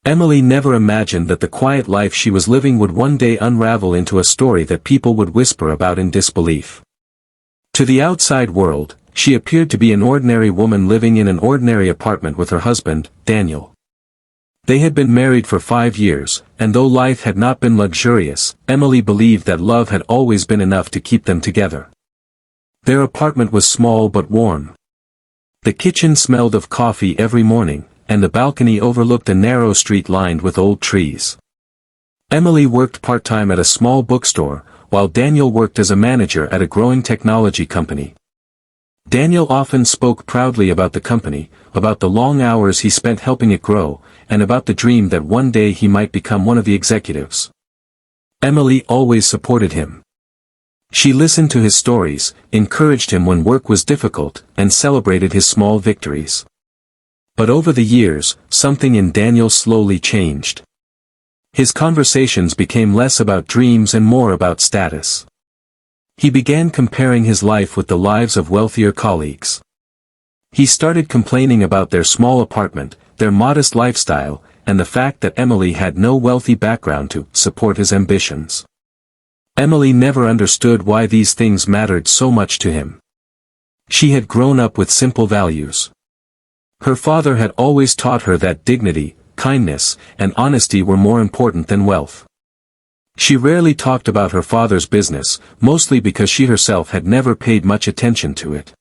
Emily never imagined that the quiet life she was living would one day unravel into a story that people would whisper about in disbelief. To the outside world, she appeared to be an ordinary woman living in an ordinary apartment with her husband, Daniel. They had been married for 5 years, and though life had not been luxurious, Emily believed that love had always been enough to keep them together. Their apartment was small but warm. The kitchen smelled of coffee every morning, and the balcony overlooked a narrow street lined with old trees. Emily worked part-time at a small bookstore, while Daniel worked as a manager at a growing technology company. Daniel often spoke proudly about the company, about the long hours he spent helping it grow, and about the dream that one day he might become one of the executives. Emily always supported him. She listened to his stories, encouraged him when work was difficult, and celebrated his small victories. But over the years, something in Daniel slowly changed. His conversations became less about dreams and more about status. He began comparing his life with the lives of wealthier colleagues. He started complaining about their small apartment, their modest lifestyle, and the fact that Emily had no wealthy background to support his ambitions. Emily never understood why these things mattered so much to him. She had grown up with simple values. Her father had always taught her that dignity, kindness, and honesty were more important than wealth. She rarely talked about her father's business, mostly because she herself had never paid much attention to it.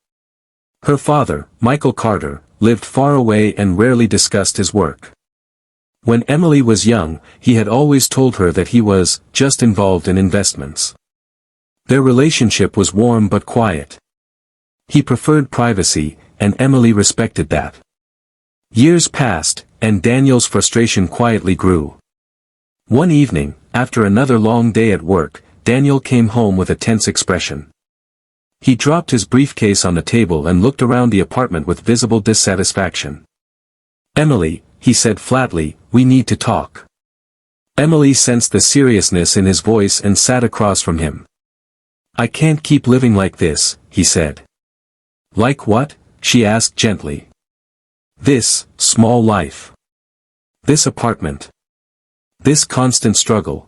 Her father, Michael Carter, lived far away and rarely discussed his work. When Emily was young, he had always told her that he was just involved in investments. Their relationship was warm but quiet. He preferred privacy, and Emily respected that. Years passed, and Daniel's frustration quietly grew. One evening, after another long day at work, Daniel came home with a tense expression. He dropped his briefcase on the table and looked around the apartment with visible dissatisfaction. "Emily," he said flatly, "we need to talk." Emily sensed the seriousness in his voice and sat across from him. "I can't keep living like this," he said. "Like what?" she asked gently. "This small life. This apartment. This constant struggle.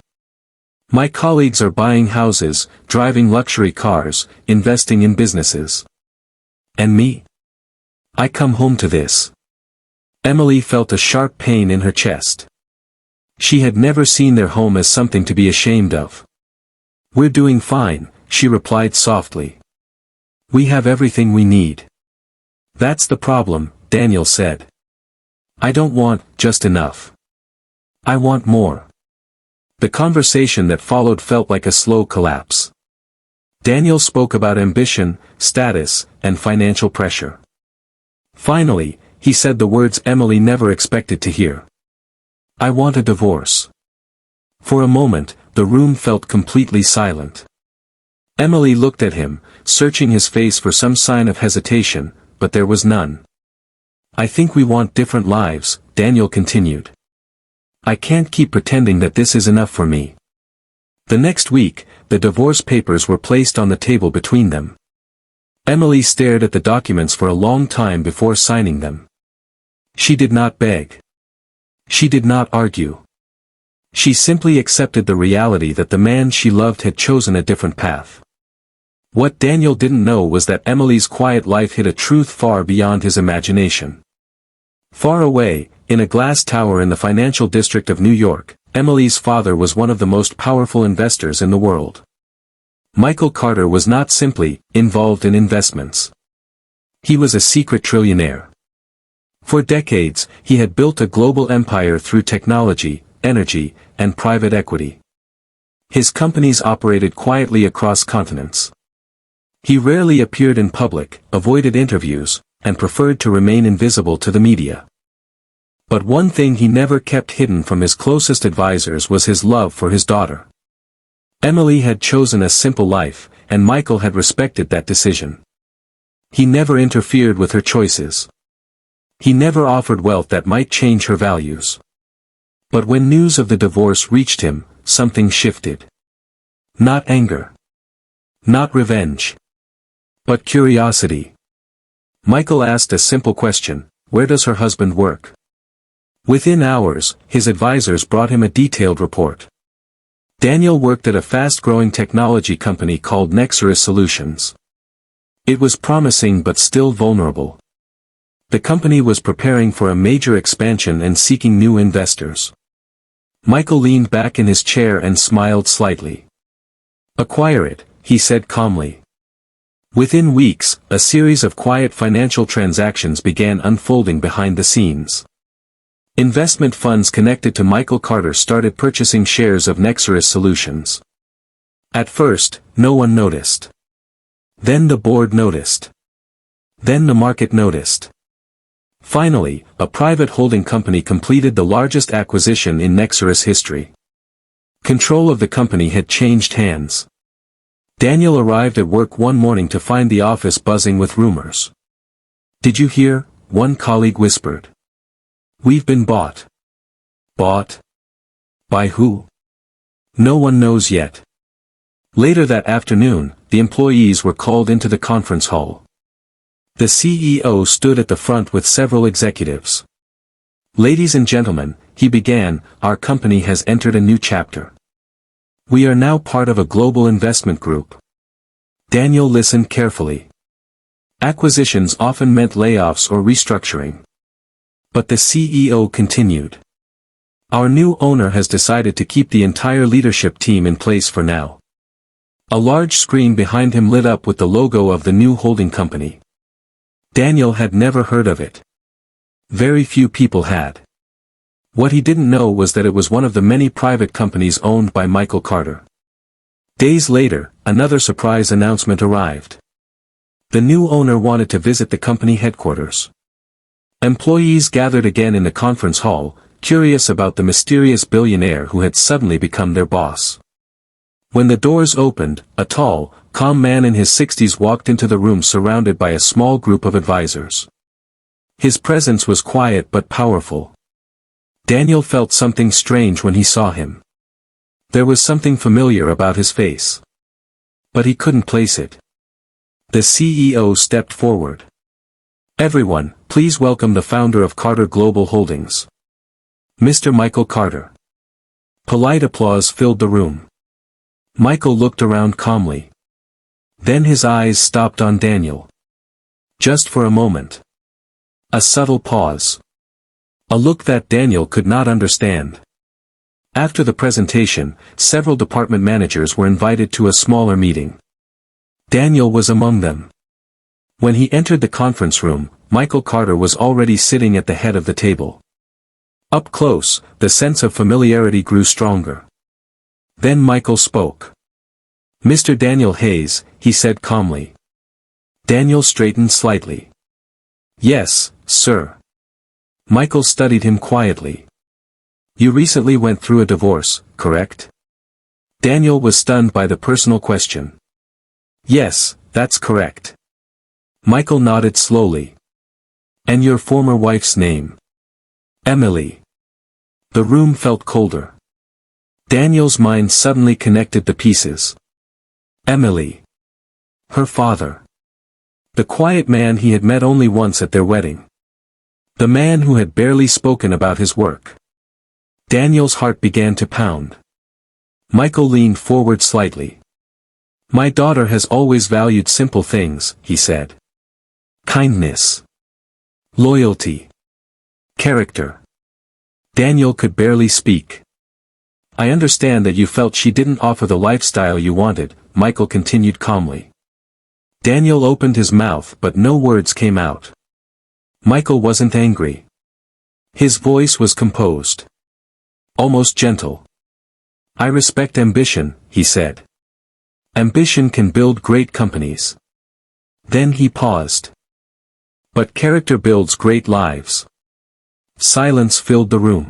My colleagues are buying houses, driving luxury cars, investing in businesses. And me? I come home to this." Emily felt a sharp pain in her chest. She had never seen their home as something to be ashamed of. "We're doing fine," she replied softly. "We have everything we need." "That's the problem," Daniel said. "I don't want just enough. I want more." The conversation that followed felt like a slow collapse. Daniel spoke about ambition, status, and financial pressure. Finally, he said the words Emily never expected to hear. "I want a divorce." For a moment, the room felt completely silent. Emily looked at him, searching his face for some sign of hesitation, but there was none. "I think we want different lives," Daniel continued. "I can't keep pretending that this is enough for me." The next week, the divorce papers were placed on the table between them. Emily stared at the documents for a long time before signing them. She did not beg. She did not argue. She simply accepted the reality that the man she loved had chosen a different path. What Daniel didn't know was that Emily's quiet life hid a truth far beyond his imagination. Far away, in a glass tower in the financial district of New York, Emily's father was one of the most powerful investors in the world. Michael Carter was not simply involved in investments. He was a secret trillionaire. For decades, he had built a global empire through technology, energy, and private equity. His companies operated quietly across continents. He rarely appeared in public, avoided interviews, and preferred to remain invisible to the media. But one thing he never kept hidden from his closest advisors was his love for his daughter. Emily had chosen a simple life, and Michael had respected that decision. He never interfered with her choices. He never offered wealth that might change her values. But when news of the divorce reached him, something shifted. Not anger. Not revenge. But curiosity. Michael asked a simple question: where does her husband work? Within hours, his advisors brought him a detailed report. Daniel worked at a fast-growing technology company called Nexarus Solutions. It was promising but still vulnerable. The company was preparing for a major expansion and seeking new investors. Michael leaned back in his chair and smiled slightly. "Acquire it," he said calmly. Within weeks, a series of quiet financial transactions began unfolding behind the scenes. Investment funds connected to Michael Carter started purchasing shares of Nexarus Solutions. At first, no one noticed. Then the board noticed. Then the market noticed. Finally, a private holding company completed the largest acquisition in Nexarus history. Control of the company had changed hands. Daniel arrived at work one morning to find the office buzzing with rumors. "Did you hear?" one colleague whispered. "We've been bought." Bought? By who? No one knows yet. Later that afternoon, the employees were called into the conference hall. The CEO stood at the front with several executives. "Ladies and gentlemen," he began, "our company has entered a new chapter. We are now part of a global investment group." Daniel listened carefully. Acquisitions often meant layoffs or restructuring. But the CEO continued. "Our new owner has decided to keep the entire leadership team in place for now." A large screen behind him lit up with the logo of the new holding company. Daniel had never heard of it. Very few people had. What he didn't know was that it was one of the many private companies owned by Michael Carter. Days later, another surprise announcement arrived. The new owner wanted to visit the company headquarters. Employees gathered again in the conference hall, curious about the mysterious billionaire who had suddenly become their boss. When the doors opened, a tall, calm man in his 60s walked into the room surrounded by a small group of advisors. His presence was quiet but powerful. Daniel felt something strange when he saw him. There was something familiar about his face. But he couldn't place it. The CEO stepped forward. "Everyone, please welcome the founder of Carter Global Holdings, Mr. Michael Carter." Polite applause filled the room. Michael looked around calmly. Then his eyes stopped on Daniel. Just for a moment. A subtle pause. A look that Daniel could not understand. After the presentation, several department managers were invited to a smaller meeting. Daniel was among them. When he entered the conference room, Michael Carter was already sitting at the head of the table. Up close, the sense of familiarity grew stronger. Then Michael spoke. "Mr. Daniel Hayes," he said calmly. Daniel straightened slightly. "Yes, sir." Michael studied him quietly. "You recently went through a divorce, correct?" Daniel was stunned by the personal question. "Yes, that's correct." Michael nodded slowly. "And your former wife's name?" "Emily." The room felt colder. Daniel's mind suddenly connected the pieces. Emily. Her father. The quiet man he had met only once at their wedding. The man who had barely spoken about his work. Daniel's heart began to pound. Michael leaned forward slightly. "My daughter has always valued simple things," he said. "Kindness. Loyalty. Character." Daniel could barely speak. "I understand that you felt she didn't offer the lifestyle you wanted," Michael continued calmly. Daniel opened his mouth but no words came out. Michael wasn't angry. His voice was composed. Almost gentle. "I respect ambition," he said. "Ambition can build great companies." Then he paused. "But character builds great lives." Silence filled the room.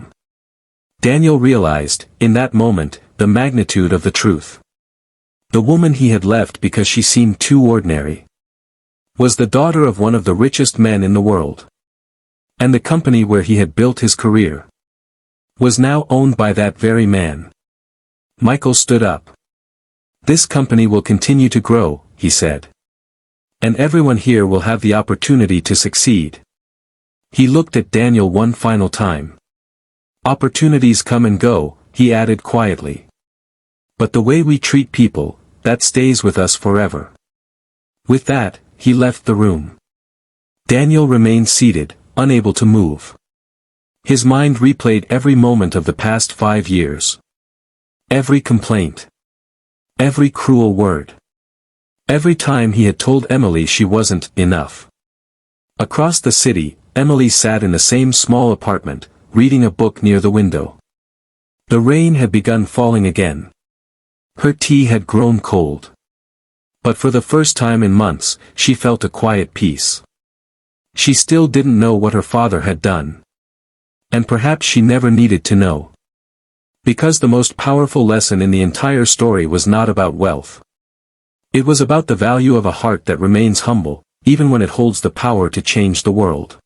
Daniel realized, in that moment, the magnitude of the truth. The woman he had left because she seemed too ordinary was the daughter of one of the richest men in the world. And the company where he had built his career was now owned by that very man. Michael stood up. "This company will continue to grow," he said. "And everyone here will have the opportunity to succeed." He looked at Daniel one final time. Opportunities come and go, he added quietly. But the way we treat people, that stays with us forever. With that, he left the room. Daniel remained seated, unable to move. His mind replayed every moment of the past 5 years. Every complaint. Every cruel word. Every time he had told Emily she wasn't enough. Across the city, Emily sat in the same small apartment, reading a book near the window. The rain had begun falling again. Her tea had grown cold. But for the first time in months, she felt a quiet peace. She still didn't know what her father had done. And perhaps she never needed to know. Because the most powerful lesson in the entire story was not about wealth. It was about the value of a heart that remains humble, even when it holds the power to change the world.